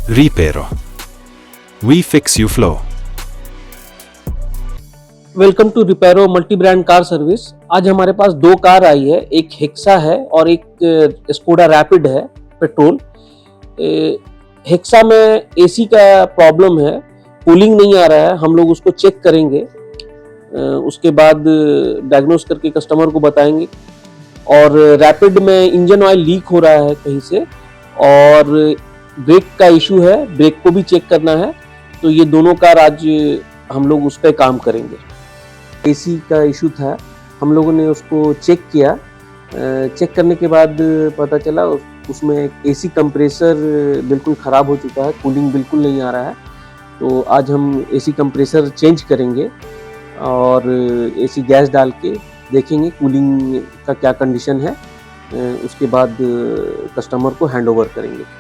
Repairow. We fix you flow. Welcome to Repairo multi brand car service. आज हमारे पास दो car आई है, एक हेक्सा है और एक स्कोडा रैपिड है पेट्रोल। हेक्सा में एसी का प्रॉब्लम है, कूलिंग नहीं आ रहा है। हम लोग उसको चेक करेंगे, उसके बाद डायग्नोस करके कस्टमर को बताएंगे। और रैपिड में इंजन ऑयल लीक हो रहा है कहीं से और ब्रेक का इशू है, ब्रेक को भी चेक करना है। तो ये दोनों कार आज हम लोग उस पर काम करेंगे। एसी का इशू था, हम लोगों ने उसको चेक किया। चेक करने के बाद पता चला उसमें एसी कंप्रेसर बिल्कुल ख़राब हो चुका है, कूलिंग बिल्कुल नहीं आ रहा है। तो आज हम एसी कंप्रेसर चेंज करेंगे और एसी गैस डाल के देखेंगे कूलिंग का क्या कंडीशन है। उसके बाद कस्टमर को हैंड ओवर करेंगे।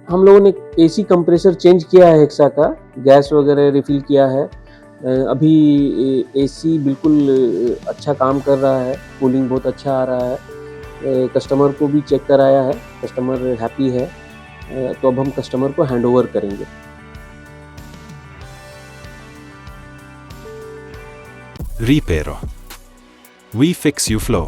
हम लोगों ने एसी कंप्रेसर चेंज किया है, हेक्सा का गैस वगैरह रिफिल किया है। अभी एसी बिल्कुल अच्छा काम कर रहा है, कूलिंग बहुत अच्छा आ रहा है। कस्टमर को भी चेक कराया है, कस्टमर हैप्पी है। तो अब हम कस्टमर को हैंड ओवर करेंगे। Repairow. We fix you flow.